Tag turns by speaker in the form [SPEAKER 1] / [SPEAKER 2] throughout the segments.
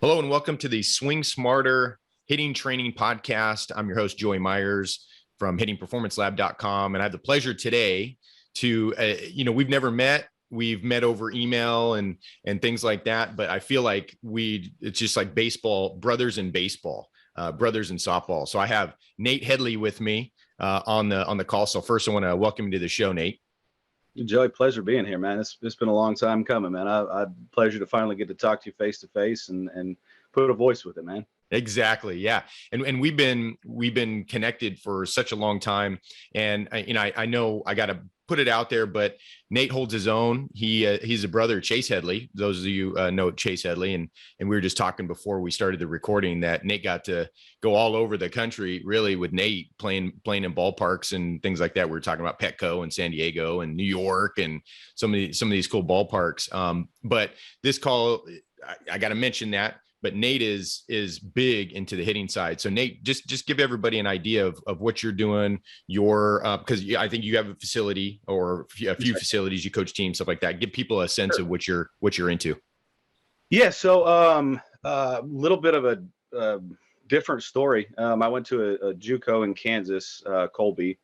[SPEAKER 1] Hello and welcome to the Swing Smarter Hitting Training Podcast. I'm your host, Joey Myers from hittingperformancelab.com. And I have the pleasure today to, we've never met. We've met over email and things like that. But I feel like it's just like baseball, brothers in baseball, brothers in softball. So I have Nate Headley with me on the call. So first I want to welcome you to the show, Nate.
[SPEAKER 2] Joey, pleasure being here, man. It's been a long time coming, man. I pleasure to finally get to talk to you face to face and put a voice with it, man.
[SPEAKER 1] Exactly. Yeah. And we've been connected for such a long time. And I know I got to put it out there, but Nate holds his own. He's a brother of Chase Headley. Those of you know Chase Headley. And we were just talking before we started the recording that Nate got to go all over the country really with Nate playing in ballparks and things like that. We were talking about Petco and San Diego and New York and some of these cool ballparks. But this call, I got to mention that. But Nate is big into the hitting side. So Nate, just give everybody an idea of what you're doing. Because I think you have a facility or a few facilities, you coach teams, stuff like that. Give people a sense of what you're into.
[SPEAKER 2] Yeah. So little bit of a different story. I went to a JUCO in Kansas, Colby,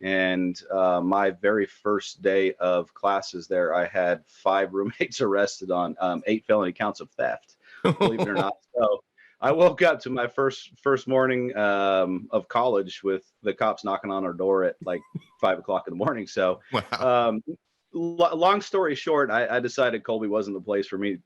[SPEAKER 2] and my very first day of classes there, I had 5 roommates arrested on 8 felony counts of theft. Believe it or not. So I woke up to my first morning of college with the cops knocking on our door at like 5 o'clock in the morning. So, wow. Long story short, I decided Colby wasn't the place for me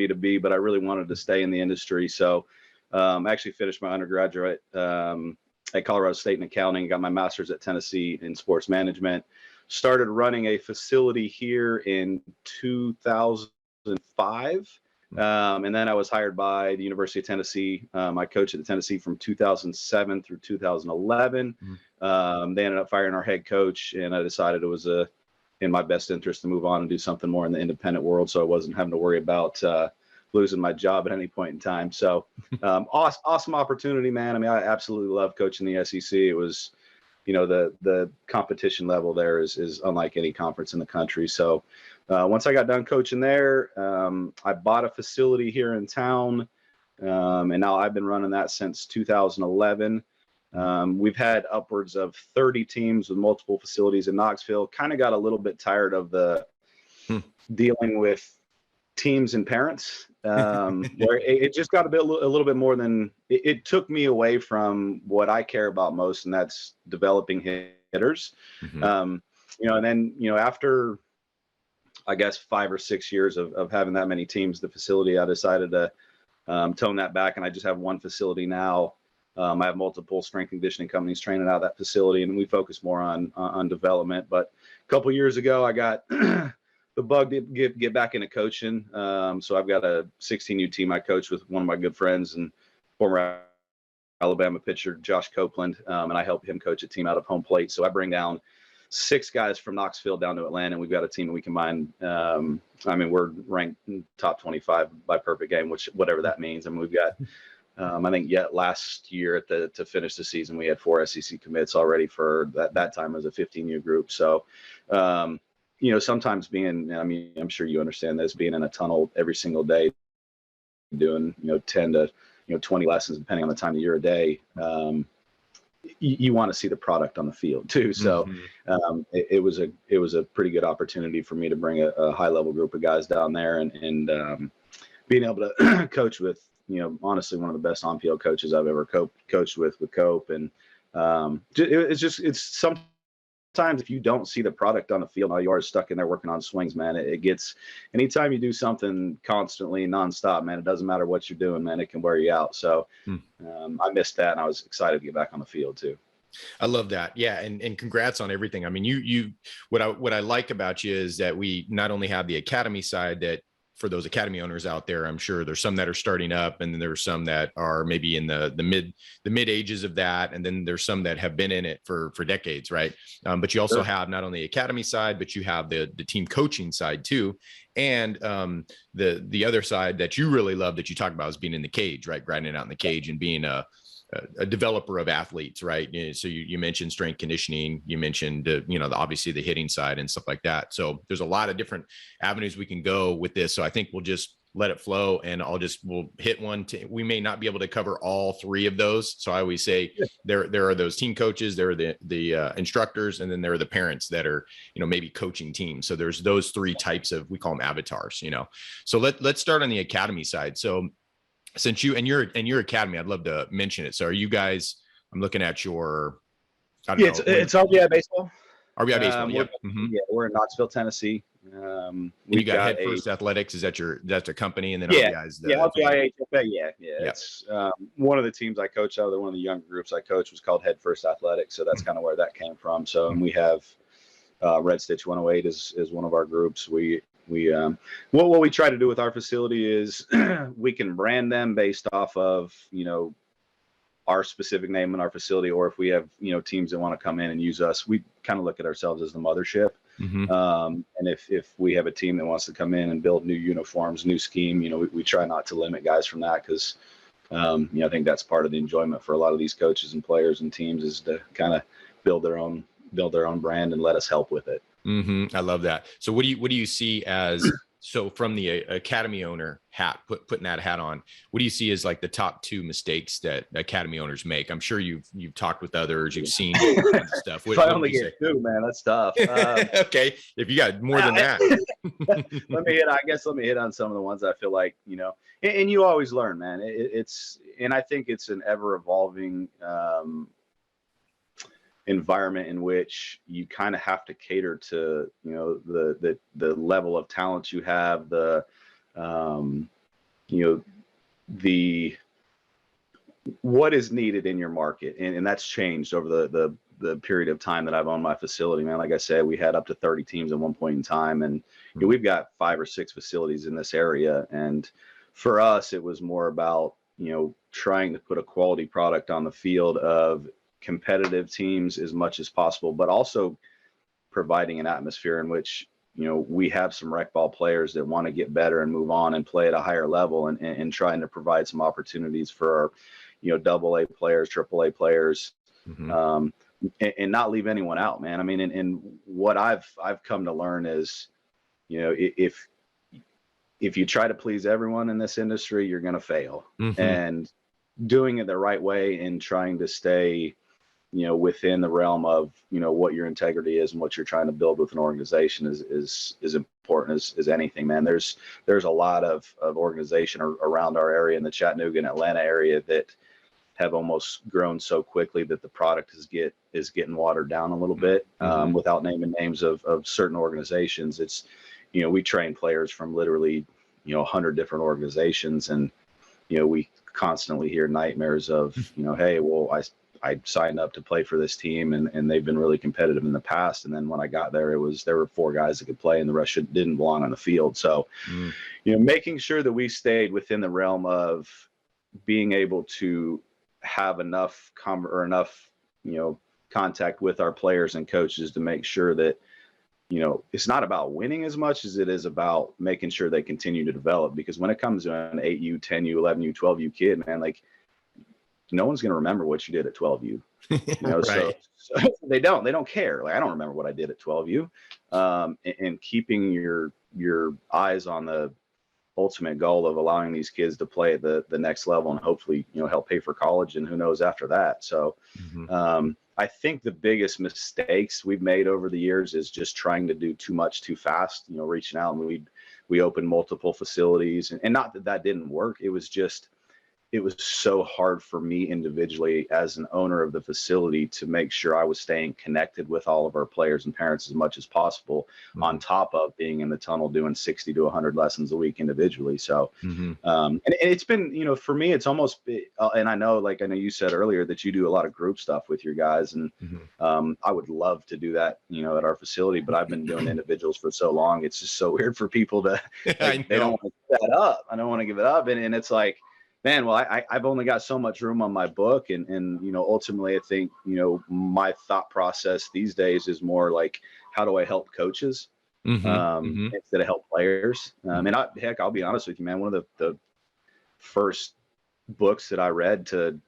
[SPEAKER 2] to be, but I really wanted to stay in the industry. So I actually finished my undergraduate at Colorado State in accounting, got my master's at Tennessee in sports management, started running a facility here in 2005. And then I was hired by the University of Tennessee. I coached at the Tennessee from 2007 through 2011. They ended up firing our head coach, and I decided it was in my best interest to move on and do something more in the independent world, so I wasn't having to worry about losing my job at any point in time. So awesome opportunity, man. I mean, I absolutely love coaching the SEC. It was, the competition level there is unlike any conference in the country. So once I got done coaching there, I bought a facility here in town, and now I've been running that since 2011. We've had upwards of 30 teams with multiple facilities in Knoxville. Kind of got a little bit tired of the dealing with teams and parents, where it just got a little bit more than it took me away from what I care about most, and that's developing hitters. And then after I guess 5 or 6 years of having that many teams, the facility, I decided to tone that back, and I just have one facility now. I have multiple strength and conditioning companies training out of that facility, and we focus more on development. But a couple years ago, I got the bug to get back into coaching. So I've got a 16U team I coach with one of my good friends and former Alabama pitcher, Josh Copeland, and I help him coach a team out of home plate. So I bring down 6 guys from Knoxville down to Atlanta, and we've got a team that we combine. We're ranked top 25 by perfect game, whatever that means. I mean, we've got, I think last year to finish the season, we had 4 SEC commits already for that time as a 15U group. So, sometimes I'm sure you understand this, being in a tunnel every single day, doing, 10 to 20 lessons, depending on the time of year a day. You want to see the product on the field too. So it was a pretty good opportunity for me to bring a high level group of guys down there and being able to coach with, honestly, one of the best on field coaches I've ever coached with Cope. And it's sometimes if you don't see the product on the field, all you are stuck in there working on swings, man. It gets, anytime you do something constantly nonstop, man, it doesn't matter what you're doing, man, it can wear you out. So I missed that, and I was excited to get back on the field too.
[SPEAKER 1] I love that. Yeah. And congrats on everything. I mean, what I like about you is that we not only have the academy side that, for those academy owners out there, I'm sure there's some that are starting up, and then there's some that are maybe in the mid ages of that, and then there's some that have been in it for decades, right? But you also have not only the academy side, but you have the team coaching side too, and the other side that you really love that you talk about is being in the cage, right? Grinding out in the cage and being a developer of athletes, right? So you mentioned strength conditioning, you mentioned, obviously the hitting side and stuff like that. So there's a lot of different avenues we can go with this. So I think we'll just let it flow, and we'll hit one. We may not be able to cover all three of those. So I always say there are those team coaches, there are the instructors, and then there are the parents that are, maybe coaching teams. So there's those three types of, we call them avatars, So let's start on the academy side. So since your academy, I'd love to mention it. So are you guys, I'm looking at your, I don't know.
[SPEAKER 2] It's RBI baseball.
[SPEAKER 1] RBI baseball. Yeah.
[SPEAKER 2] We're in Knoxville, Tennessee.
[SPEAKER 1] You got Headfirst Athletics. Is that's a company, and then
[SPEAKER 2] RBI
[SPEAKER 1] is
[SPEAKER 2] RBI HFA. Yeah. It's one of the teams I coach out of. One of the younger groups I coach was called Headfirst Athletics, so that's kind of where that came from. So, and we have Red Stitch 108 is one of our groups. What we try to do with our facility is we can brand them based off of our specific name in our facility, or if we have teams that want to come in and use us, we kind of look at ourselves as the mothership. And if we have a team that wants to come in and build new uniforms, new scheme, we try not to limit guys from that, because I think that's part of the enjoyment for a lot of these coaches and players and teams, is to kind of build their own brand and let us help with it.
[SPEAKER 1] I love that. So what do you see as, so from the academy owner hat, putting that hat on, what do you see as like the top two mistakes that academy owners make? I'm sure you've talked with others, you've seen stuff.
[SPEAKER 2] If I only get two, man, that's tough.
[SPEAKER 1] Okay, if you got more than that,
[SPEAKER 2] let me hit on some of the ones I feel like, and you always learn, man. And I think it's an ever evolving environment in which you kind of have to cater to the level of talent you have, the what is needed in your market, and that's changed over the period of time that I've owned my facility, man. Like I said, we had up to 30 teams at one point in time, and we've got 5 or 6 facilities in this area. And for us, it was more about trying to put a quality product on the field of competitive teams as much as possible, but also providing an atmosphere in which we have some rec ball players that want to get better and move on and play at a higher level, and trying to provide some opportunities for our AA players, AAA players, and not leave anyone out, man. I mean, and what I've come to learn is if you try to please everyone in this industry, you're going to fail. And doing it the right way and trying to stay within the realm of what your integrity is and what you're trying to build with an organization is important as anything, man. There's a lot of organization around our area in the Chattanooga and Atlanta area that have almost grown so quickly that the product is getting watered down a little bit, without naming names of certain organizations. It's we train players from literally 100 different organizations, and we constantly hear nightmares of hey, well, I signed up to play for this team, and they've been really competitive in the past. And then when I got there, there were 4 guys that could play, and the rest didn't belong on the field. So, making sure that we stayed within the realm of being able to have enough contact with our players and coaches to make sure that, it's not about winning as much as it is about making sure they continue to develop. Because when it comes to an 8U, 10U, 11U, 12U kid, man, like, no one's going to remember what you did at 12U, right. so they don't care. Like, I don't remember what I did at 12U. And keeping your eyes on the ultimate goal of allowing these kids to play at the next level, and hopefully, help pay for college, and who knows after that. So, I think the biggest mistakes we've made over the years is just trying to do too much too fast, reaching out, and we opened multiple facilities, and not that didn't work. It was so hard for me individually as an owner of the facility to make sure I was staying connected with all of our players and parents as much as possible, on top of being in the tunnel doing 60 to 100 lessons a week individually. So, and it's been, for me, it's almost, and I know you said earlier that you do a lot of group stuff with your guys, and I would love to do that, at our facility, but I've been doing individuals for so long. It's just so weird for people to, they don't want to give that up. I don't want to give it up. And it's like, man, well, I've only got so much room on my book. And ultimately, I think, my thought process these days is more like, how do I help coaches instead of help players? And I'll be honest with you, man, one of the first books that I read to,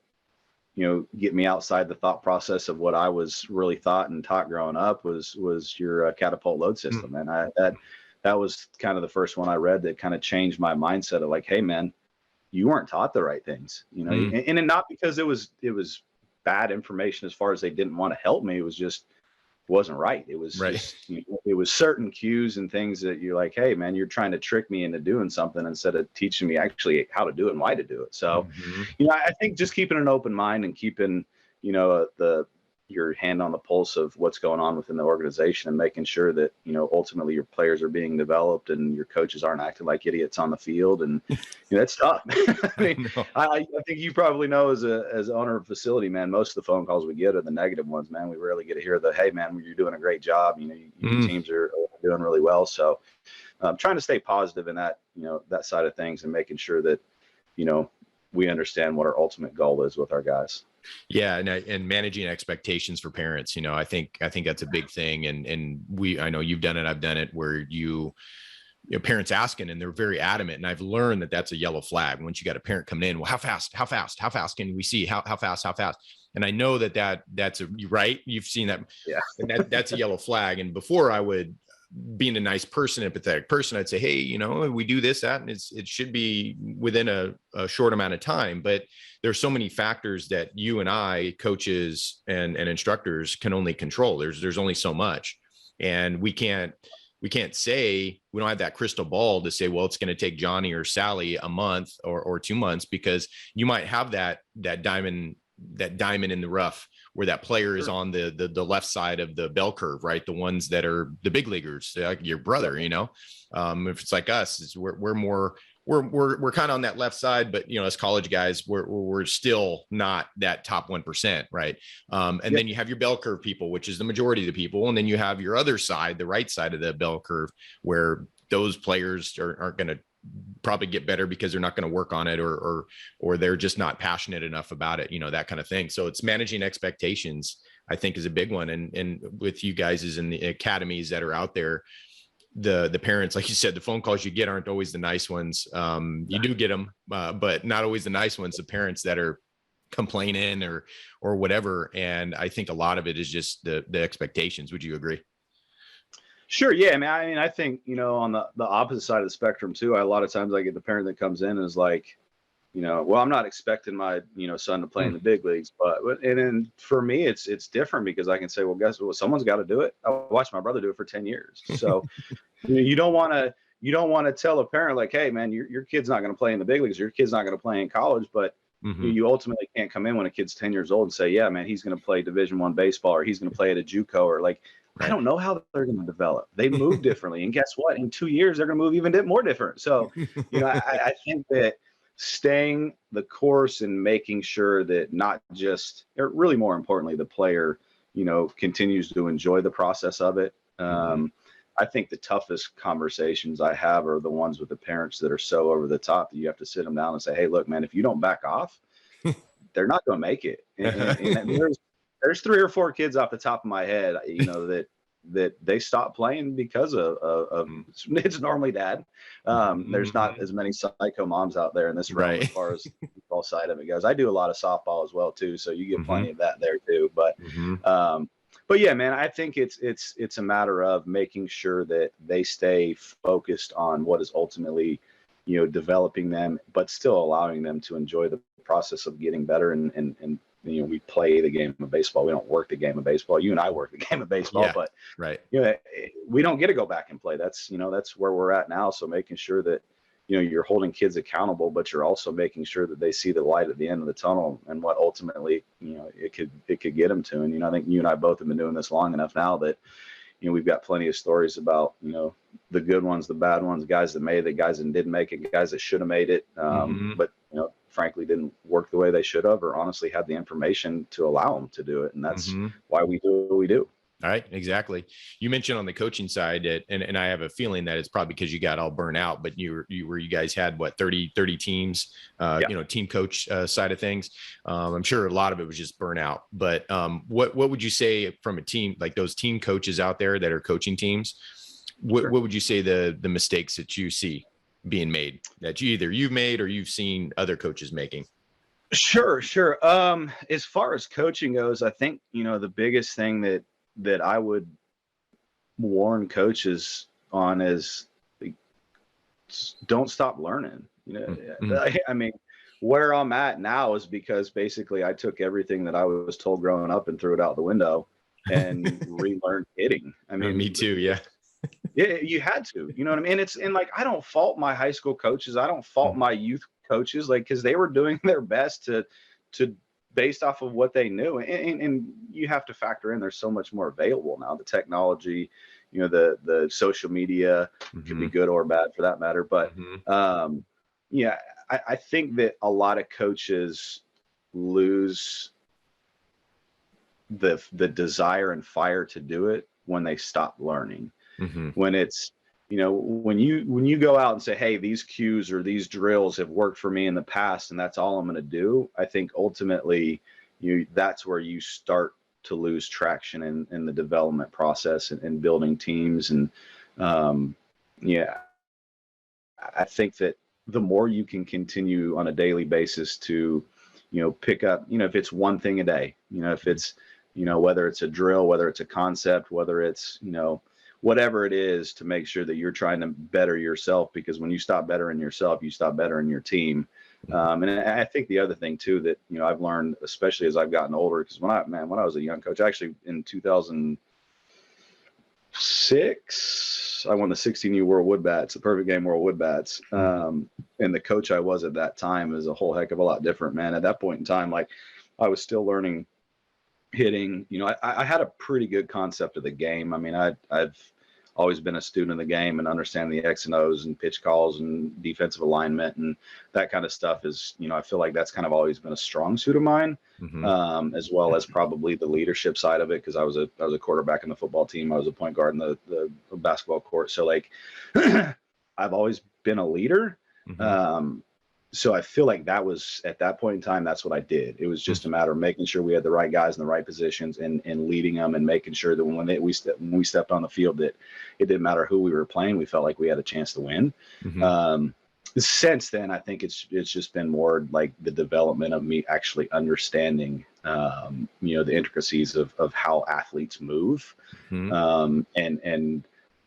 [SPEAKER 2] get me outside the thought process of what I was really thought and taught growing up was your catapult load system. And that was kind of the first one I read that kind of changed my mindset of like, hey man, you weren't taught the right things, you know, and not because it was bad information as far as they didn't want to help me. It was just wasn't right. It was
[SPEAKER 1] Right.
[SPEAKER 2] just, it was certain cues and things that you're like, hey man, you're trying to trick me into doing something instead of teaching me actually how to do it and why to do it. So, I think just keeping an open mind and keeping, your hand on the pulse of what's going on within the organization and making sure that, ultimately your players are being developed and your coaches aren't acting like idiots on the field. And that's tough. I mean, I think you probably know as owner of facility, man, most of the phone calls we get are the negative ones, man. We rarely get to hear the, hey man, you're doing a great job. Your teams are doing really well. So I'm trying to stay positive in that, that side of things and making sure that, we understand what our ultimate goal is with our guys.
[SPEAKER 1] Yeah. And managing expectations for parents, I think that's a big thing. And I know you've done it. I've done it where parents asking and they're very adamant. And I've learned that that's a yellow flag. Once you got a parent coming in, well, how fast can we see how fast? And I know that's right. You've seen that.
[SPEAKER 2] Yeah.
[SPEAKER 1] And that's a yellow flag. And before I would, being a nice person, empathetic person, I'd say, hey, we do this, that, and it should be within a short amount of time. But there's so many factors that you and I, coaches and instructors, can only control. There's only so much, and we can't say, we don't have that crystal ball to say, well, it's going to take Johnny or Sally a month or 2 months, because you might have that diamond in the rough where that player is on the left side of the bell curve, right? The ones that are the big leaguers, like your brother, if it's like us, we're more, we're kind of on that left side, but as college guys, we're still not that top 1%. Right. Then you have your bell curve people, which is the majority of the people. And then you have your other side, the right side of the bell curve, where those players aren't going to probably get better because they're not going to work on it, or they're just not passionate enough about it, that kind of thing. So it's managing expectations, I think, is a big one. And with you guys is in the academies that are out there, the parents, like you said, the phone calls you get aren't always the nice ones. You do get them, but not always the nice ones, the parents that are complaining or whatever. And I think a lot of it is just the expectations. Would you agree?
[SPEAKER 2] Sure. Yeah. I mean, I think, on the opposite side of the spectrum too, a lot of times I get the parent that comes in and is like, well, I'm not expecting my, son to play in the big leagues, and then for me, it's different because I can say, well, guess what? Someone's got to do it. I watched my brother do it for 10 years. So you don't want to tell a parent like, hey man, your kid's not going to play in the big leagues. Your kid's not going to play in college, but you ultimately can't come in when a kid's 10 years old and say, yeah, man, he's going to play Division I baseball, or he's going to play at a JUCO, or like, I don't know how they're going to develop. They move differently. And guess what? In 2 years, they're going to move even more different. So, I think that staying the course and making sure that not just, or really more importantly, the player, continues to enjoy the process of it. I think the toughest conversations I have are the ones with the parents that are so over the top that you have to sit them down and say, hey, look, man, if you don't back off, they're not going to make it. And there's 3 or 4 kids off the top of my head, that they stopped playing because of it's normally dad. There's not as many psycho moms out there in this realm, as far as the football side of it goes. I do a lot of softball as well too, so you get plenty of that there too. But yeah, man, I think it's a matter of making sure that they stay focused on what is ultimately, developing them, but still allowing them to enjoy the process of getting better and we play the game of baseball. We don't work the game of baseball. You and I work the game of baseball, but
[SPEAKER 1] right.
[SPEAKER 2] We don't get to go back and play. That's where we're at now. So making sure that, you're holding kids accountable, but you're also making sure that they see the light at the end of the tunnel and what ultimately, it could get them to. And, I think you and I both have been doing this long enough now that, we've got plenty of stories about, the good ones, the bad ones, guys that made it, guys that didn't make it, guys that should have made it. But, frankly, didn't work the way they should have, or honestly had the information to allow them to do it. And that's why we do what we do.
[SPEAKER 1] All right. Exactly. You mentioned on the coaching side and I have a feeling that it's probably because you got all burnt out, but you guys had what, 30 teams, team coach side of things. I'm sure a lot of it was just burnout, but what would you say from a team, like those team coaches out there that are coaching teams? What would you say the mistakes that you see being made that you've made or you've seen other coaches making?
[SPEAKER 2] Sure. As far as coaching goes, I think, the biggest thing that I would warn coaches on is don't stop learning.
[SPEAKER 1] Mm-hmm.
[SPEAKER 2] I mean, where I'm at now is because basically I took everything that I was told growing up and threw it out the window and relearned hitting. I mean,
[SPEAKER 1] Me too. Yeah.
[SPEAKER 2] yeah, you had to, you know what I mean? And like, I don't fault my high school coaches. I don't fault my youth coaches, like, cause they were doing their best to based off of what they knew. And you have to factor in, there's so much more available now. The technology, the social media can be good or bad for that matter. But yeah, I think that a lot of coaches lose the desire and fire to do it when they stop learning. When it's, when you go out and say, hey, these cues or these drills have worked for me in the past and that's all I'm going to do, I think ultimately that's where you start to lose traction in the development process and building teams. And yeah, I think that the more you can continue on a daily basis to, pick up, if it's one thing a day, if it's, whether it's a drill, whether it's a concept, whether it's, whatever it is, to make sure that you're trying to better yourself, because when you stop bettering yourself, you stop bettering your team. And I think the other thing too, that, I've learned, especially as I've gotten older, because when I was a young coach, actually in 2006, I won the 16U World Wood Bats, the Perfect Game World Wood Bats. And the coach I was at that time is a whole heck of a lot different, man. At that point in time, like, I was still learning hitting. I had a pretty good concept of the game. I mean, I've always been a student of the game and understanding the X and O's and pitch calls and defensive alignment and that kind of stuff is, I feel like that's kind of always been a strong suit of mine, as well as probably the leadership side of it, because I was a quarterback in the football team. I was a point guard in the basketball court. So like, I've always been a leader. So I feel like that was, at that point in time, that's what I did. It was just a matter of making sure we had the right guys in the right positions and leading them and making sure that when we stepped on the field, that it didn't matter who we were playing, we felt like we had a chance to win. Since then, I think it's just been more like the development of me actually understanding, the intricacies of how athletes move, and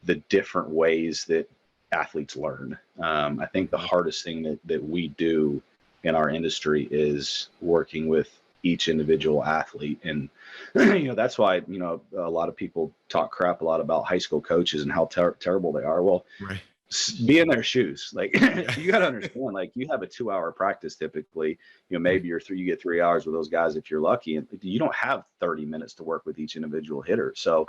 [SPEAKER 2] the different ways that athletes learn. I think the hardest thing that we do in our industry is working with each individual athlete. And, that's why, a lot of people talk crap a lot about high school coaches and how terrible they are. Well, be in their shoes. Like, you got to understand, like, you have a 2-hour practice typically, maybe you get 3 hours with those guys if you're lucky, and you don't have 30 minutes to work with each individual hitter. So,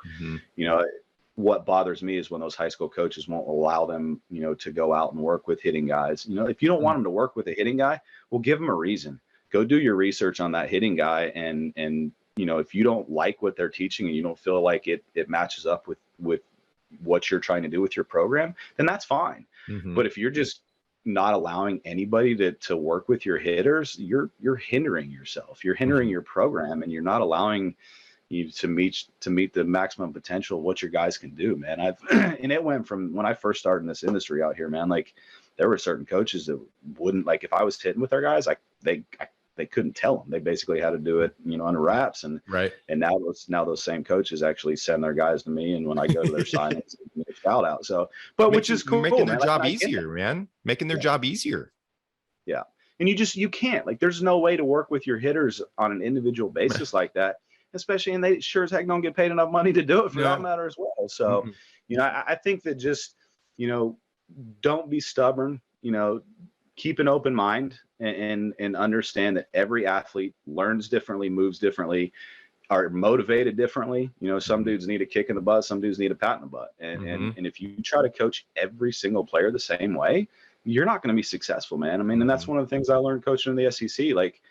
[SPEAKER 2] what bothers me is when those high school coaches won't allow them, to go out and work with hitting guys. If you don't want them to work with a hitting guy, well, give them a reason. Go do your research on that hitting guy. And if you don't like what they're teaching and you don't feel like it matches up with what you're trying to do with your program, then that's fine. But if you're just not allowing anybody to work with your hitters, you're hindering yourself. You're hindering your program, and you're not allowing you to meet the maximum potential of what your guys can do, man. And it went from when I first started in this industry out here, man, like, there were certain coaches that wouldn't, like, if I was hitting with their guys, they couldn't tell them. They basically had to do it, under wraps. And now those same coaches actually send their guys to me, and when I go to their signings, make a shout out. So, which is cool,
[SPEAKER 1] making their job easier, man. Making their job easier.
[SPEAKER 2] Yeah, and you can't, like, there's no way to work with your hitters on an individual basis like that. Especially, and they sure as heck don't get paid enough money to do it for that matter as well. So, I think that just, don't be stubborn, keep an open mind and understand that every athlete learns differently, moves differently, are motivated differently. Some dudes need a kick in the butt, some dudes need a pat in the butt. And if you try to coach every single player the same way, you're not going to be successful, man. I mean, and that's one of the things I learned coaching in the SEC. Like,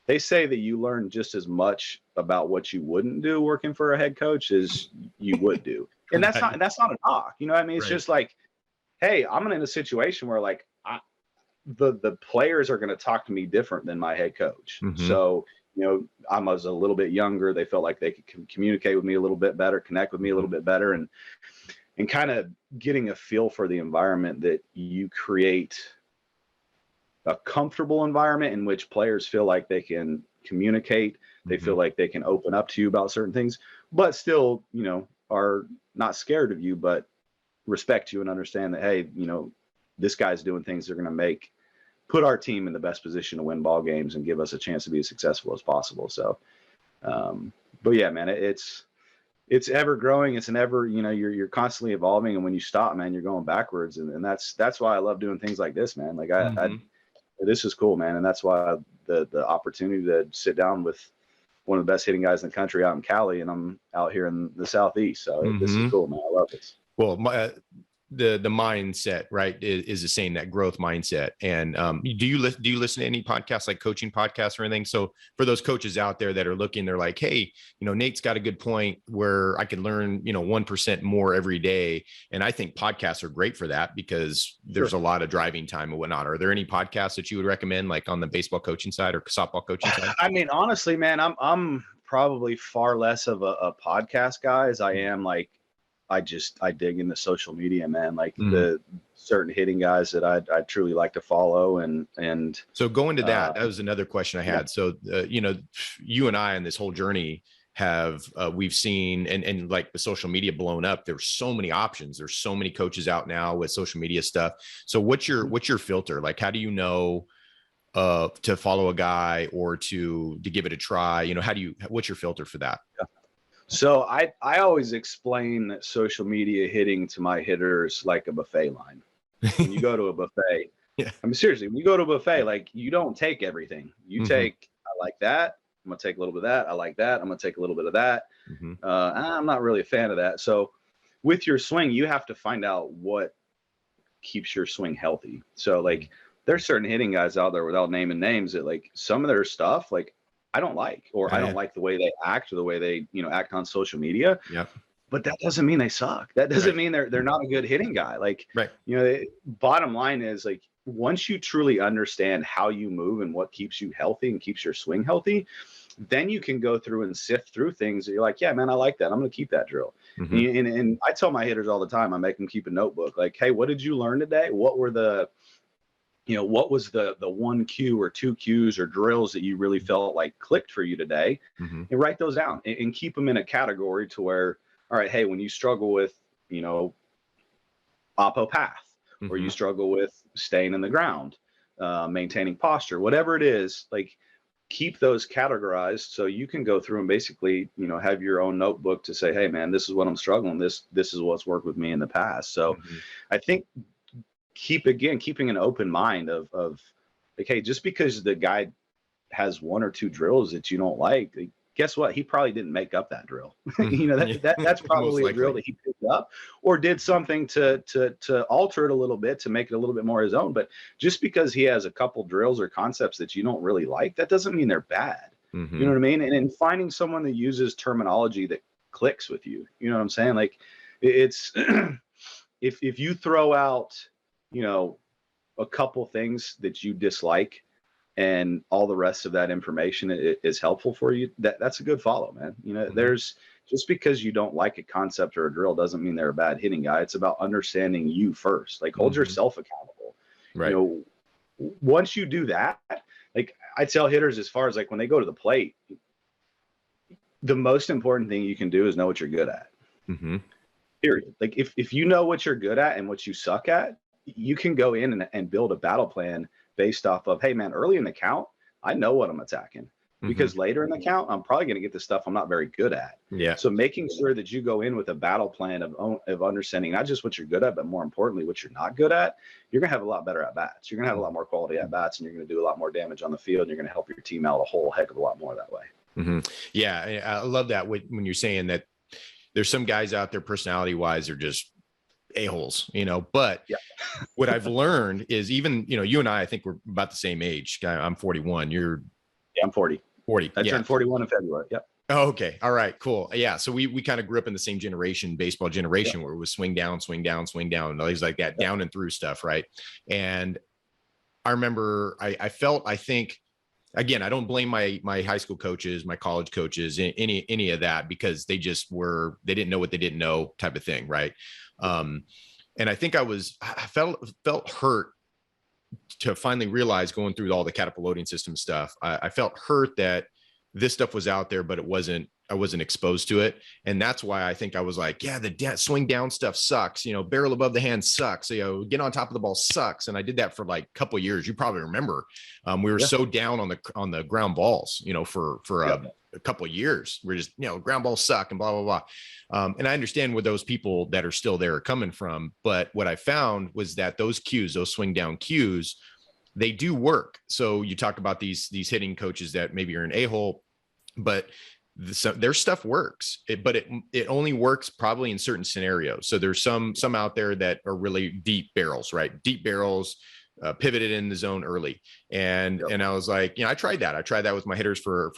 [SPEAKER 2] they say that you learn just as much about what you wouldn't do working for a head coach as you would do. And that's not a knock. I mean, it's just like, hey, I'm in a situation where, like, the players are going to talk to me different than my head coach. So, I was a little bit younger. They felt like they could communicate with me a little bit better, connect with me a little bit better, and kind of getting a feel for the environment that you create, a comfortable environment in which players feel like they can communicate. They feel like they can open up to you about certain things, but still, are not scared of you, but respect you and understand that, hey, this guy's doing things that are going to put our team in the best position to win ball games and give us a chance to be as successful as possible. So, but yeah, man, it's ever growing. It's an ever, you're constantly evolving. And when you stop, man, you're going backwards. And that's why I love doing things like this, man. Like this is cool, man. And that's why the opportunity to sit down with one of the best hitting guys in the country out in Cali, and I'm out here in the Southeast. So this is cool, man. I love this.
[SPEAKER 1] Well, the mindset, right, is the same, that growth mindset. And do you listen to any podcasts, like coaching podcasts or anything? So for those coaches out there that are looking, they're like, hey, Nate's got a good point where I can learn, 1% more every day. And I think podcasts are great for that, because there's a lot of driving time and whatnot. Are there any podcasts that you would recommend, like on the baseball coaching side or softball coaching side?
[SPEAKER 2] I mean, honestly, man, I'm probably far less of a podcast guy as I am like, I dig into social media, man. Like the certain hitting guys that I truly like to follow. And
[SPEAKER 1] so going to that was another question I had. So, you and I on this whole journey we've seen, and like the social media blown up. There's so many options. There's so many coaches out now with social media stuff. So what's your filter? Like, how do you know to follow a guy or to give it a try? What's your filter for that?
[SPEAKER 2] Yeah. So I always explain social media hitting to my hitters like a buffet line. When you go to a buffet, I mean, seriously, when you go to a buffet, like, you don't take everything. You take, I like that. I'm going to take a little bit of that. I like that. I'm going to take a little bit of that. I'm not really a fan of that. So with your swing, you have to find out what keeps your swing healthy. So like, there's certain hitting guys out there, without naming names, that like some of their stuff, like, I don't like, or I don't like the way they act or the way they, act on social media.
[SPEAKER 1] Yeah.
[SPEAKER 2] But that doesn't mean they suck. That doesn't mean they're not a good hitting guy. Like, bottom line is, like, once you truly understand how you move and what keeps you healthy and keeps your swing healthy, then you can go through and sift through things that you're like, yeah, man, I like that. I'm going to keep that drill. And I tell my hitters all the time, I make them keep a notebook. Like, hey, what did you learn today? What were what was the one cue or two cues or drills that you really felt like clicked for you today? And write those down and keep them in a category to where, all right, hey, when you struggle with, oppo path, or you struggle with staying in the ground, maintaining posture, whatever it is, like, keep those categorized so you can go through and basically, have your own notebook to say, hey, man, this is what I'm struggling. This is what's worked with me in the past. So I think keeping an open mind of like, hey, just because the guy has one or two drills that you don't like, guess what? He probably didn't make up that drill. That's probably a drill that he picked up or did something to alter it a little bit to make it a little bit more his own. But just because he has a couple drills or concepts that you don't really like, that doesn't mean they're bad. You know what I mean? And in finding someone that uses terminology that clicks with you, you know what I'm saying? Like, it's if you throw out, a couple things that you dislike and all the rest of that information is helpful for you, that's a good follow, man. There's, just because you don't like a concept or a drill doesn't mean they're a bad hitting guy. It's about understanding you first. Like, hold yourself accountable. Right. Once you do that, like, I tell hitters, as far as like when they go to the plate, the most important thing you can do is know what you're good at. Period. Like, if you know what you're good at and what you suck at, you can go in and build a battle plan based off of, hey, man, early in the count, I know what I'm attacking, because later in the count, I'm probably going to get the stuff I'm not very good at. Yeah. So making sure that you go in with a battle plan of understanding not just what you're good at, but more importantly, what you're not good at, you're going to have a lot better at bats. You're going to have a lot more quality at bats, and you're going to do a lot more damage on the field. And you're going to help your team out a whole heck of a lot more that way.
[SPEAKER 1] Yeah. I love that when you're saying that there's some guys out there, personality wise, are just a-holes, but what I've learned is, even, you and I think we're about the same age. I'm 41.
[SPEAKER 2] I'm 40. I turned 41 in February. Yep.
[SPEAKER 1] Oh, okay. All right, cool. Yeah. So we kind of grew up in the same generation, baseball generation, where it was swing down, and things like that, down and through stuff. Right. And I remember I think, again, I don't blame my high school coaches, my college coaches, any of that, because they didn't know what they didn't know, type of thing. Right. And I think I felt hurt to finally realize, going through all the catapult loading system stuff, I felt hurt that this stuff was out there, but I wasn't exposed to it. And that's why I think I was like, yeah, the swing down stuff sucks. Barrel above the hand sucks. Get on top of the ball sucks. And I did that for like a couple of years. You probably remember, we were so down on the ground balls, for a couple of years. We're just, ground balls suck and blah, blah, blah. And I understand where those people that are still there are coming from. But what I found was that those swing down cues, they do work. So you talk about these hitting coaches that maybe are an a-hole, but their stuff works, but it only works probably in certain scenarios. So there's some out there that are really deep barrels, right? Deep barrels, pivoted in the zone early. And I was like, I tried that with my hitters for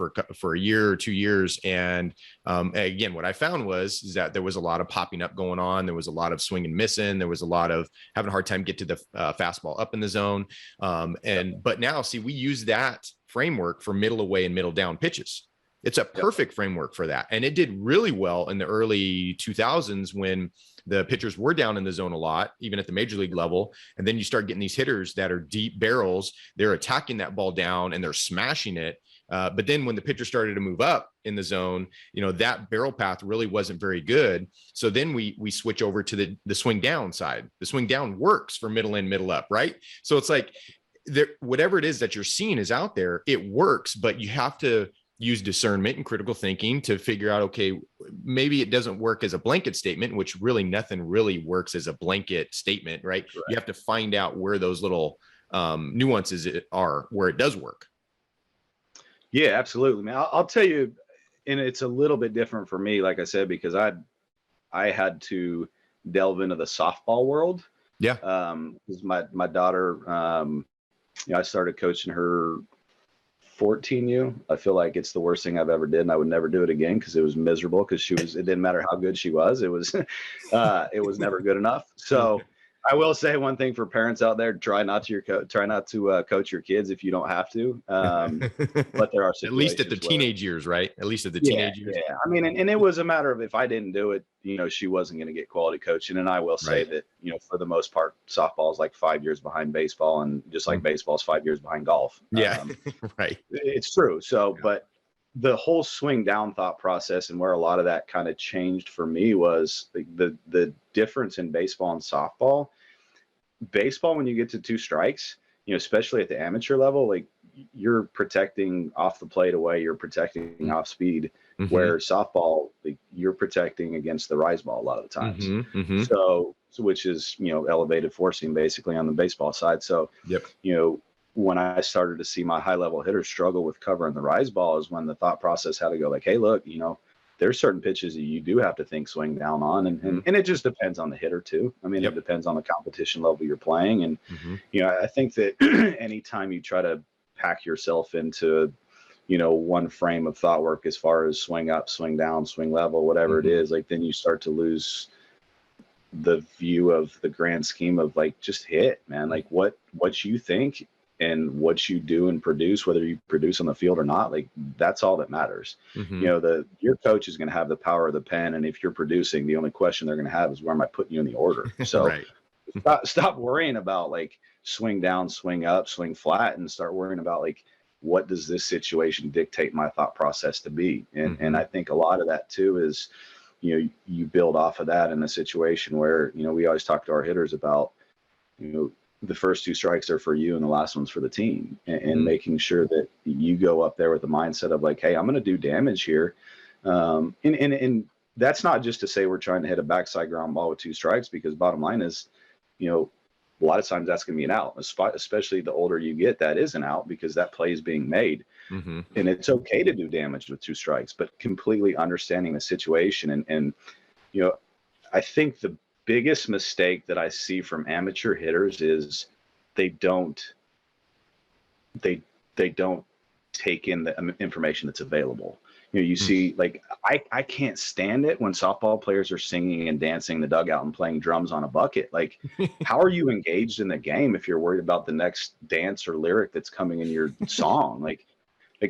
[SPEAKER 1] a year or 2 years. And again, what I found is that there was a lot of popping up going on. There was a lot of swing and missing. There was a lot of having a hard time get to the fastball up in the zone. But now, see, we use that framework for middle away and middle down pitches. It's a perfect framework for that. And it did really well in the early 2000s when the pitchers were down in the zone a lot, even at the major league level. And then you start getting these hitters that are deep barrels. They're attacking that ball down and they're smashing it. But then when the pitcher started to move up in the zone, that barrel path really wasn't very good. So then we switch over to the swing down side. The swing down works for middle in, middle up, right? So it's like whatever it is that you're seeing is out there, it works, but you have to use discernment and critical thinking to figure out, okay, maybe it doesn't work as a blanket statement, which really nothing really works as a blanket statement, right? You have to find out where those little nuances are, where it does work.
[SPEAKER 2] Yeah, absolutely, man. I'll tell you, and it's a little bit different for me, like I said, because I had to delve into the softball world.
[SPEAKER 1] Yeah.
[SPEAKER 2] Because my daughter, I started coaching her 14U. I feel like it's the worst thing I've ever did, and I would never do it again because it was miserable. Because it didn't matter how good she was, it was never good enough. So I will say one thing for parents out there: try not to coach your kids if you don't have to. But there are situations,
[SPEAKER 1] at least at the teenage years, right? At least at the teenage years.
[SPEAKER 2] Yeah. I mean, and it was a matter of if I didn't do it, she wasn't going to get quality coaching. And I will say that, for the most part, softball is like 5 years behind baseball, and just like baseball is 5 years behind golf.
[SPEAKER 1] Yeah, right.
[SPEAKER 2] It's true. So, but the whole swing down thought process and where a lot of that kind of changed for me was the difference in baseball and softball. Baseball, when you get to 2 strikes, especially at the amateur level, like you're protecting off the plate away, you're protecting off speed, where softball, like, you're protecting against the rise ball a lot of the times. So which is, elevated forcing basically on the baseball side. So, when I started to see my high level hitters struggle with covering the rise ball is when the thought process had to go like, hey, look, there's certain pitches that you do have to think swing down on. And it just depends on the hitter too. I mean, it depends on the competition level you're playing. And, I think that anytime you try to pack yourself into, one frame of thought work as far as swing up, swing down, swing level, whatever it is, like then you start to lose the view of the grand scheme of like, just hit, man, like what you think and what you do and produce, whether you produce on the field or not, like that's all that matters. Your coach is going to have the power of the pen. And if you're producing, the only question they're going to have is where am I putting you in the order? So stop worrying about like swing down, swing up, swing flat, and start worrying about like, what does this situation dictate my thought process to be? And I think a lot of that too is, you build off of that in a situation where, we always talk to our hitters about, the first 2 strikes are for you and the last one's for the team, and making sure that you go up there with the mindset of like, hey, I'm going to do damage here. And that's not just to say we're trying to hit a backside ground ball with 2 strikes, because bottom line is, a lot of times that's going to be an out, especially the older you get, that is an out because that play is being made. And it's okay to do damage with 2 strikes, but completely understanding the situation. And I think the biggest mistake that I see from amateur hitters is they don't take in the information that's available. You see, like I can't stand it when softball players are singing and dancing in the dugout and playing drums on a bucket. Like, how are you engaged in the game if you're worried about the next dance or lyric that's coming in your song? Like,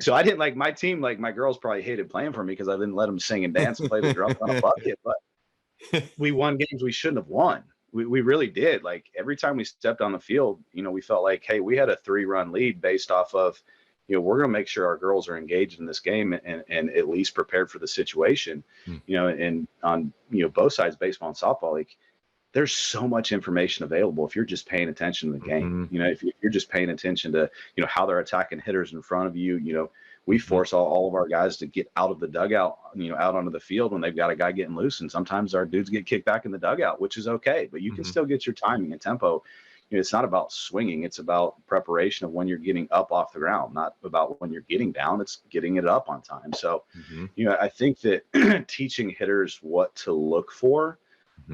[SPEAKER 2] so I didn't like my team. Like my girls probably hated playing for me because I didn't let them sing and dance and play the drums on a bucket. But we won games we shouldn't have won. We really did. Like every time we stepped on the field, we felt like, hey, we had a 3-run lead based off of, we're going to make sure our girls are engaged in this game and at least prepared for the situation, and on, both sides, baseball and softball, like there's so much information available if you're just paying attention to the game. If you're just paying attention to, how they're attacking hitters in front of you, we force all of our guys to get out of the dugout, out onto the field when they've got a guy getting loose. And sometimes our dudes get kicked back in the dugout, which is okay, but you can still get your timing and tempo. It's not about swinging. It's about preparation of when you're getting up off the ground, not about when you're getting down. It's getting it up on time. So, I think that teaching hitters what to look for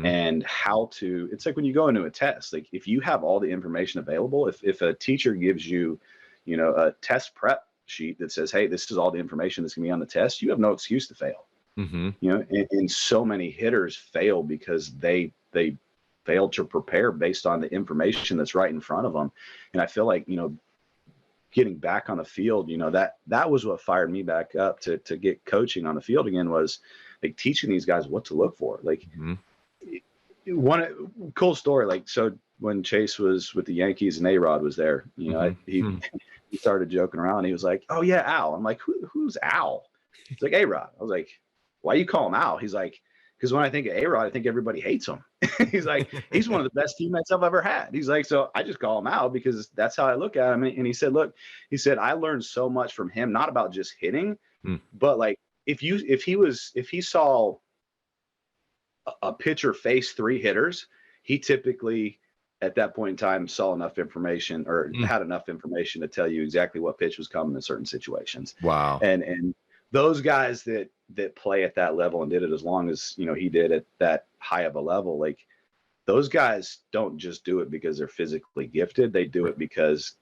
[SPEAKER 2] and how to, it's like when you go into a test, like if you have all the information available, if a teacher gives you, a test prep sheet that says, hey, this is all the information that's gonna be on the test, you have no excuse to fail. And so many hitters fail because they failed to prepare based on the information that's right in front of them. And I feel like, getting back on the field, that was what fired me back up to get coaching on the field again, was like teaching these guys what to look for. Like one cool story, like, so when Chase was with the Yankees and ARod was there, he started joking around. He was like, oh yeah, Al. I'm like, who's Al? He's like, ARod. I was like, why you call him Al? He's like, because when I think of ARod, I think everybody hates him. He's like, he's one of the best teammates I've ever had. He's like, so I just call him Al because that's how I look at him. And he said, look, I learned so much from him, not about just hitting, but like if he saw a pitcher face 3 hitters, he typically at that point in time saw enough information or had enough information to tell you exactly what pitch was coming in certain situations.
[SPEAKER 1] Wow.
[SPEAKER 2] And those guys that play at that level and did it as long as, he did at that high of a level, like those guys don't just do it because they're physically gifted. They do it because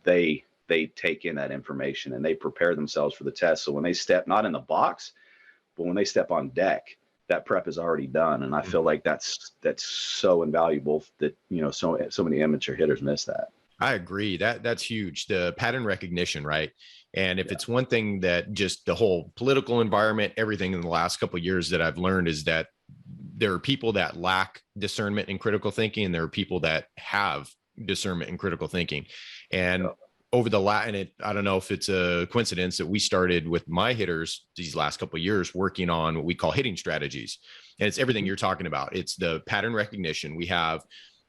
[SPEAKER 2] they take in that information and they prepare themselves for the test. So when they step, not in the box, but when they step on deck, that prep is already done. And I feel like that's so invaluable that, so many amateur hitters miss that.
[SPEAKER 1] I agree. That's huge. The pattern recognition, right? And if it's one thing that just the whole political environment, everything in the last couple of years that I've learned is that there are people that lack discernment and critical thinking, and there are people that have discernment and critical thinking. And over the I don't know if it's a coincidence that we started with my hitters these last couple of years working on what we call hitting strategies. And it's everything you're talking about. It's the pattern recognition. We have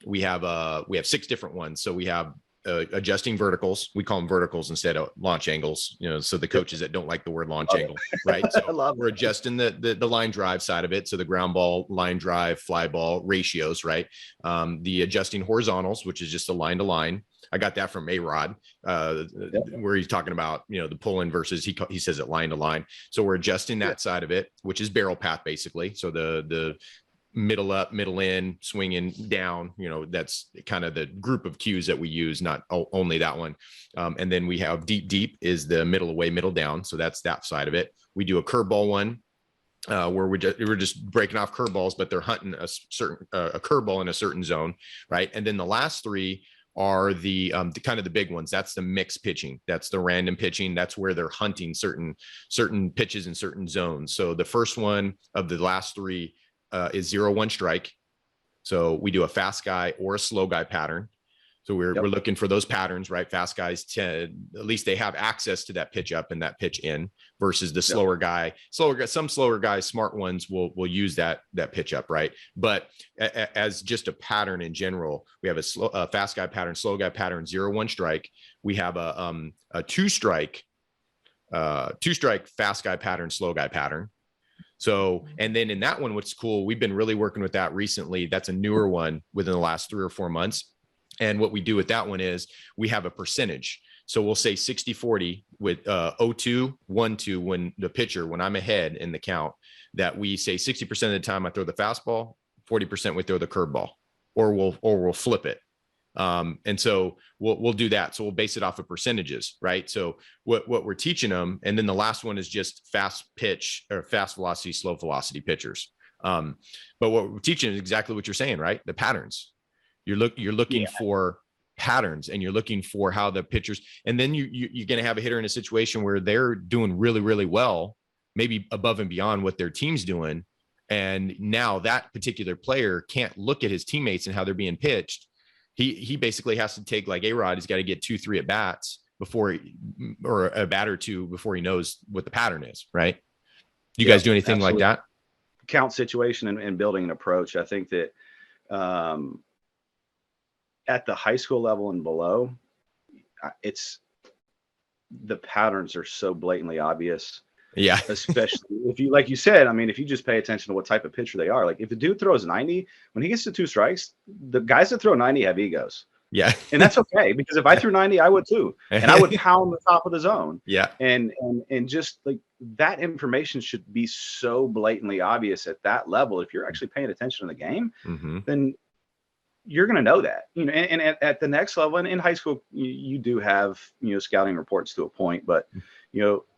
[SPEAKER 1] 6 different ones. So we have adjusting verticals. We call them verticals instead of launch angles, so the coaches that don't like the word launch angle, right? So we're adjusting the line drive side of it. So the ground ball, line drive, fly ball ratios, right? The adjusting horizontals, which is just a line to line. I got that from ARod, where he's talking about, the pull in versus he says it line to line. So we're adjusting that side of it, which is barrel path basically. So the middle up, middle in, swinging down, that's kind of the group of cues that we use, not only that one. And then we have deep is the middle away, middle down. So that's that side of it. We do a curveball one where we're just breaking off curveballs, but they're hunting a curveball in a certain zone, right? And then the last 3 are the kind of the big ones. That's the mixed pitching. That's the random pitching. That's where they're hunting certain pitches in certain zones. So the first one of the last 3 is 0-1 strike. So we do a fast guy or a slow guy pattern. So we're looking for those patterns, right? Fast guys at least they have access to that pitch up and that pitch in versus the slower guy. Some slower guys, smart ones will use that pitch up, right? But as just a pattern in general, we have a fast guy pattern, slow guy pattern, 0-1 strike. We have a 2 strike fast guy pattern, slow guy pattern. So, and then in that one, what's cool, we've been really working with that recently. That's a newer one within the last 3 or 4 months. And what we do with that one is we have a percentage. So we'll say 60-40 with 0-2, 1-2 when I'm ahead in the count, that we say 60% of the time I throw the fastball, 40% we throw the curveball, or we'll flip it. And so we'll do that. So we'll base it off of percentages, right? So what we're teaching them, and then the last one is just fast pitch or fast velocity, slow velocity pitchers. But what we're teaching is exactly what you're saying, right? The patterns. You're looking for patterns, and you're looking for how the pitchers, and then you're going to have a hitter in a situation where they're doing really, really well, maybe above and beyond what their team's doing. And now that particular player can't look at his teammates and how they're being pitched. He basically has to take, like ARod, he's got to get 2-3 at bats or a bat or two before he knows what the pattern is, right? You guys do anything
[SPEAKER 2] absolutely.
[SPEAKER 1] like that?
[SPEAKER 2] Count situation and building an approach. I think that at the high school level and below, the patterns are so blatantly obvious.
[SPEAKER 1] Yeah.
[SPEAKER 2] Especially if you, like you said, I mean, if you just pay attention to what type of pitcher they are, like if the dude throws 90, when he gets to 2 strikes, the guys that throw 90 have egos.
[SPEAKER 1] Yeah.
[SPEAKER 2] And that's okay, because if I threw 90, I would too. And I would pound the top of the zone.
[SPEAKER 1] Yeah.
[SPEAKER 2] And just like that information should be so blatantly obvious at that level. If you're actually paying attention to the game, then you're going to know that, and at the next level, and in high school, you do have, scouting reports to a point, but,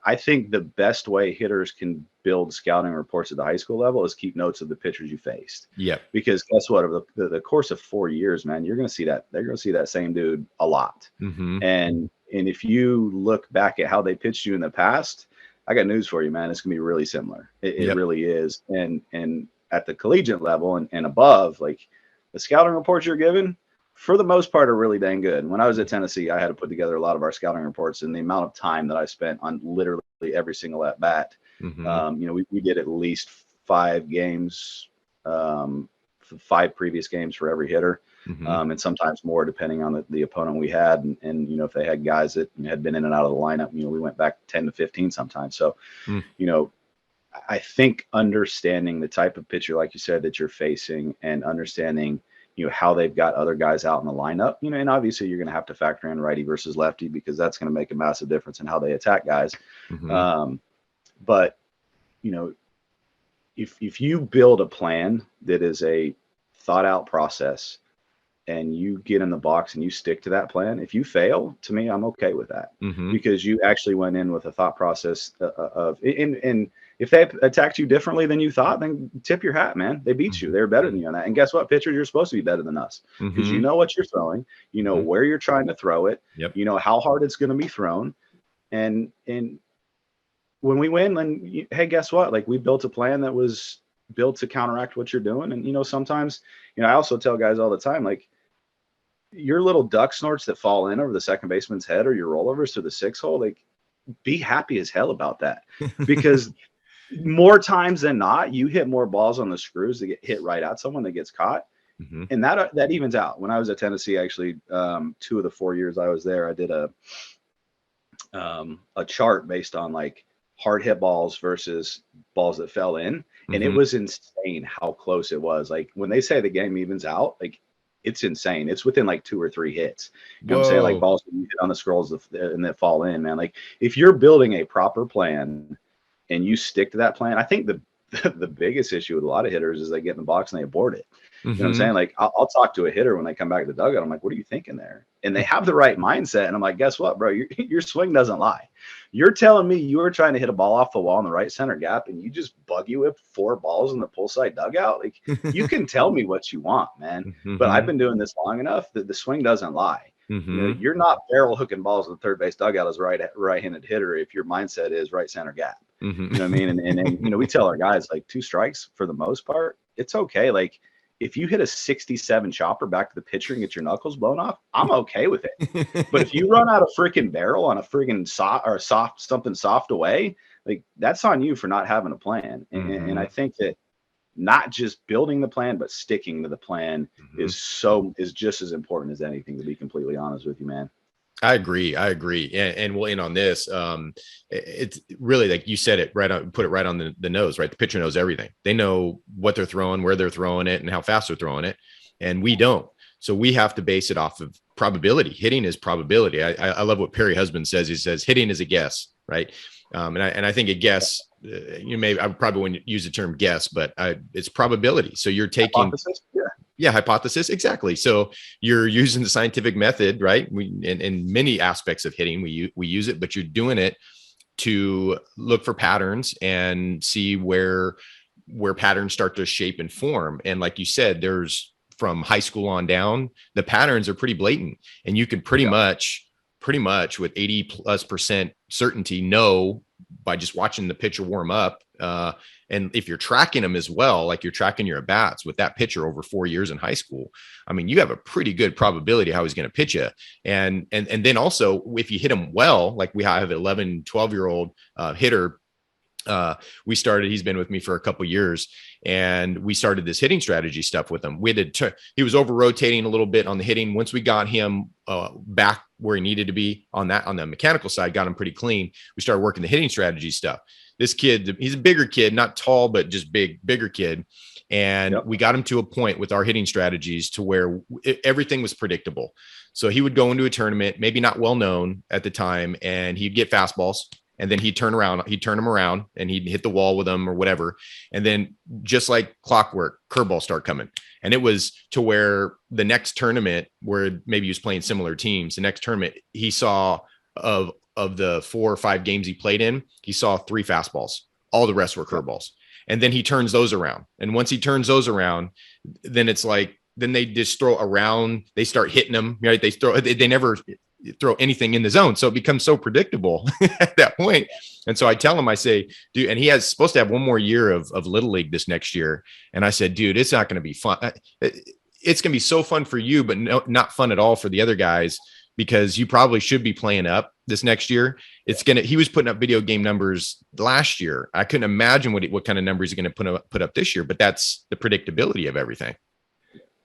[SPEAKER 2] I think the best way hitters can build scouting reports at the high school level is keep notes of the pitchers you faced.
[SPEAKER 1] Yeah.
[SPEAKER 2] Because guess what? Over the course of 4 years, man, you're going to see that. They're going to see that same dude a lot. And if you look back at how they pitched you in the past, I got news for you, man. It's going to be really similar. It really is. And at the collegiate level and above, like the scouting reports you're given, for the most part, are really dang good. When I was at Tennessee, I had to put together a lot of our scouting reports, and the amount of time that I spent on literally every single at bat. We did at least 5 games, 5 previous games for every hitter, and sometimes more depending on the opponent we had. And if they had guys that had been in and out of the lineup, we went back 10 to 15 sometimes. So, I think understanding the type of pitcher, like you said, that you're facing, and understanding how they've got other guys out in the lineup, and obviously you're going to have to factor in righty versus lefty, because that's going to make a massive difference in how they attack guys. But if you build a plan that is a thought out process, and you get in the box and you stick to that plan, if you fail, to me, I'm okay with that, because you actually went in with a thought process of, and if they attacked you differently than you thought, then tip your hat, man. They beat you. They're better than you on that. And guess what, pitchers, you're supposed to be better than us, because you know what you're throwing, where you're trying to throw it, how hard it's going to be thrown. And when we win, then hey, guess what? Like, we built a plan that was built to counteract what you're doing. And sometimes, I also tell guys all the time, like, your little duck snorts that fall in over the second baseman's head, or your rollovers to the 6 hole, like, be happy as hell about that, because more times than not, you hit more balls on the screws that get hit right at someone that gets caught. And that evens out. When I was at Tennessee, actually, 2 of the 4 years I was there, I did a chart based on like hard hit balls versus balls that fell in. And it was insane how close it was. Like, when they say the game evens out, like, it's insane. It's within like 2 or 3 hits. You know what I'm saying? Like, balls that you hit on the scrolls and that fall in, man. Like, if you're building a proper plan and you stick to that plan, I think the biggest issue with a lot of hitters is they get in the box and they abort it. You know what I'm saying? Like, I'll talk to a hitter when they come back to the dugout. I'm like, what are you thinking there? And they have the right mindset. And I'm like, guess what, bro? Your swing doesn't lie. You're telling me you were trying to hit a ball off the wall in the right center gap, and you just buggy whipped 4 balls in the pull side dugout. Like, you can tell me what you want, man. But I've been doing this long enough that the swing doesn't lie. You're not barrel hooking balls in the third base dugout as right-handed hitter if your mindset is right center gap. You know what I mean? And we tell our guys, like, 2 strikes for the most part, it's okay. Like, if you hit a 67 chopper back to the pitcher and get your knuckles blown off, I'm okay with it. But if you run out of freaking barrel on a freaking something soft away, like, that's on you for not having a plan. And I think that not just building the plan, but sticking to the plan is just as important as anything, to be completely honest with you, man.
[SPEAKER 1] I agree. And we'll end on this. It's really, like you said it right on, put it right on the nose, right? The pitcher knows everything. They know what they're throwing, where they're throwing it, and how fast they're throwing it. And we don't. So we have to base it off of probability. Hitting is probability. I love what Perry Husband says. He says, hitting is a guess, right? And I think a guess, I probably wouldn't use the term guess, but it's probability. So you're taking hypothesis. Yeah, hypothesis. Exactly. So you're using the scientific method, right? In many aspects of hitting, we use it, but you're doing it to look for patterns and see where patterns start to shape and form. And like you said, there's, from high school on down, the patterns are pretty blatant, and you can pretty much with 80+% certainty know by just watching the pitcher warm up And if you're tracking them as well, like you're tracking your at-bats with that pitcher over 4 years in high school, I mean, you have a pretty good probability how he's going to pitch you. And then also if you hit him well, like we have an 11, 12-year-old hitter. He's been with me for a couple of years, and we started this hitting strategy stuff with him. He was over rotating a little bit on the hitting. Once we got him back where he needed to be on the mechanical side, got him pretty clean. We started working the hitting strategy stuff. This kid, he's a bigger kid, not tall, but just bigger kid. And we got him to a point with our hitting strategies to where everything was predictable. So he would go into a tournament, maybe not well known at the time, and he'd get fastballs. And then he'd turn them around and he'd hit the wall with them or whatever. And then just like clockwork, curveballs start coming. And it was to where the next tournament, where maybe he was playing similar teams, the next tournament he saw of the 4 or 5 games he played in, he saw 3 fastballs. All the rest were curveballs. And then he turns those around. And once he turns those around, then it's like, then they just throw around, they start hitting them, right? They never throw anything in the zone. So it becomes so predictable at that point. And so I tell him, I say, dude, and he has supposed to have 1 more year of Little League this next year. And I said, dude, it's not going to be fun. It's going to be so fun for you, but not fun at all for the other guys, because you probably should be playing up this next year. He was putting up video game numbers last year. I couldn't imagine what kind of numbers he's going to put up this year, but that's the predictability of everything.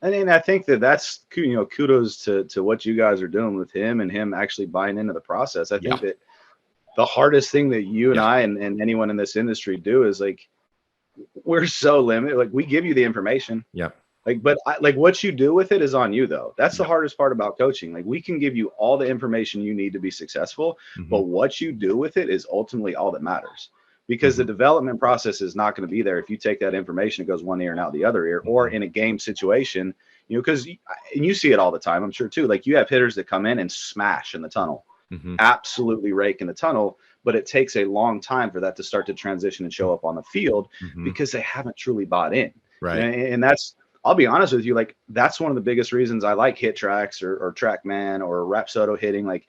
[SPEAKER 2] I mean, I think that's, kudos to what you guys are doing with him and him actually buying into the process. I think that the hardest thing that you and I and anyone in this industry do is, like, we're so limited. Like, we give you the information.
[SPEAKER 1] Yeah.
[SPEAKER 2] But what you do with it is on you, though. That's the hardest part about coaching. Like, we can give you all the information you need to be successful, but what you do with it is ultimately all that matters. Because the development process is not going to be there if you take that information, it goes one ear and out the other ear, or in a game situation, because you see it all the time, I'm sure too. Like, you have hitters that come in and smash in the tunnel, absolutely rake in the tunnel, but it takes a long time for that to start to transition and show up on the field because they haven't truly bought in.
[SPEAKER 1] Right.
[SPEAKER 2] And that's, I'll be honest with you, like, that's one of the biggest reasons I like Hit Tracks or TrackMan or Rapsodo hitting. Like,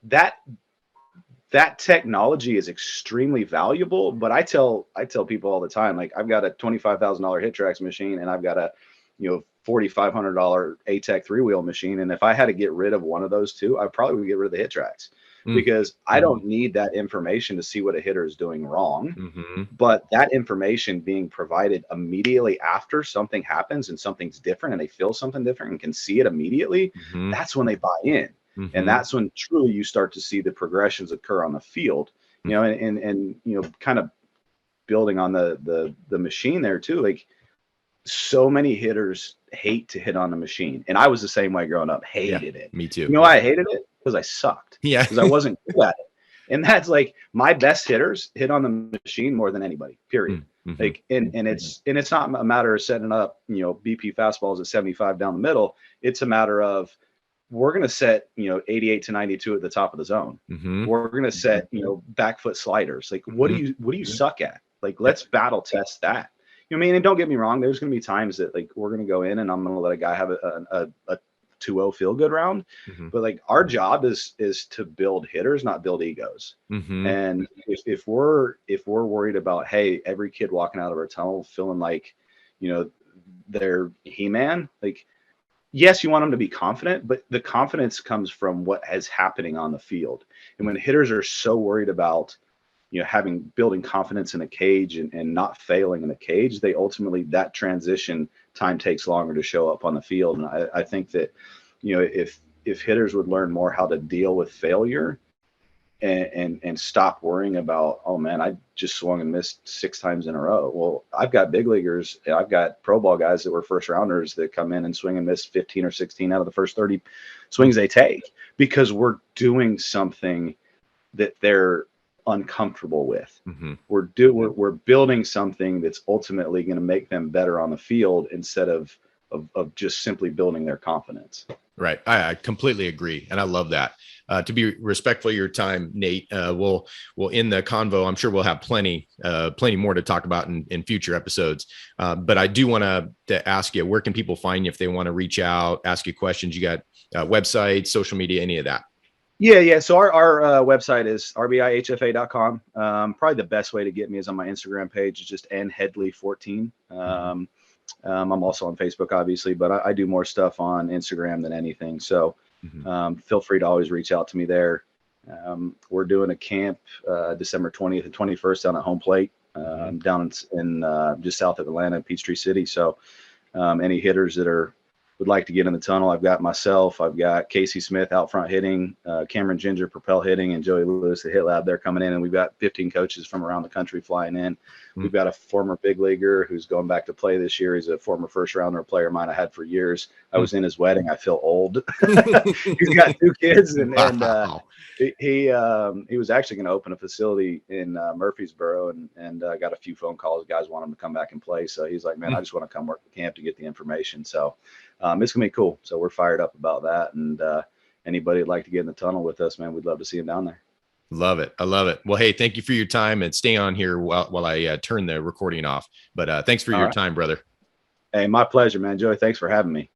[SPEAKER 2] that technology is extremely valuable, but I tell people all the time, like, I've got a $25,000 Hit Tracks machine and I've got a, $4,500 ATEC 3-wheel machine. And if I had to get rid of one of those two, I probably would get rid of the Hit Tracks because I don't need that information to see what a hitter is doing wrong. But that information being provided immediately after something happens and something's different and they feel something different and can see it immediately, that's when they buy in. And that's when truly you start to see the progressions occur on the field, and kind of building on the machine there too. Like, so many hitters hate to hit on the machine. And I was the same way growing up, hated it.
[SPEAKER 1] Me too.
[SPEAKER 2] You know why I hated it? Because I sucked.
[SPEAKER 1] Yeah.
[SPEAKER 2] Because I wasn't good at it. And that's like, my best hitters hit on the machine more than anybody, period. Like, and it's not a matter of setting up, BP fastballs at 75 down the middle. It's a matter of, we're going to set, 88 to 92 at the top of the zone. We're going to set, back foot sliders. Like, what do you suck at? Like, let's battle test that. I mean, and don't get me wrong, there's going to be times that, like, we're going to go in and I'm going to let a guy have a 2-0 feel good round. But, like, our job is to build hitters, not build egos. And if we're worried about, hey, every kid walking out of our tunnel feeling like, they're He-Man, like, yes, you want them to be confident, but the confidence comes from what is happening on the field. And when hitters are so worried about, building confidence in a cage and not failing in the cage, they ultimately, that transition time takes longer to show up on the field. And I think that, if hitters would learn more how to deal with failure and stop worrying about, oh man, I just swung and missed 6 times in a row. Well, I've got big leaguers. I've got pro ball guys that were first rounders that come in and swing and miss 15 or 16 out of the first 30 swings they take, because we're doing something that they're uncomfortable with. We're building something that's ultimately going to make them better on the field instead of just simply building their confidence.
[SPEAKER 1] Right. I completely agree. And I love that. To be respectful of your time, Nate, we'll end the convo. I'm sure we'll have plenty more to talk about in future episodes. But I do want to ask you, where can people find you if they want to reach out, ask you questions? You got websites, social media, any of that?
[SPEAKER 2] Yeah. So our website is rbihfa.com. Probably the best way to get me is on my Instagram page. It's just nheadley14. I'm also on Facebook, obviously, but I do more stuff on Instagram than anything. So feel free to always reach out to me there. We're doing a camp December 20th and 21st down at Home Plate, down in just south of Atlanta, Peachtree City. So any hitters that would like to get in the tunnel, I've got myself, I've got Casey Smith out front hitting, Cameron Ginger propel hitting, and Joey Lewis the hit lab. They're coming in, and we've got 15 coaches from around the country flying in. We've got a former big leaguer who's going back to play this year. He's a former first rounder, a player of mine I had for years. I was in his wedding. I feel old. He's got 2 kids, and he was actually going to open a facility in Murfreesboro, and got a few phone calls. Guys want him to come back and play. So he's like, man, I just want to come work the camp to get the information. So it's gonna be cool. So we're fired up about that. And anybody would like to get in the tunnel with us, man, we'd love to see him down there.
[SPEAKER 1] Love it. I love it. Well, hey, thank you for your time, and stay on here while I turn the recording off. But thanks for your time, brother.
[SPEAKER 2] Hey, my pleasure, man. Joey, thanks for having me.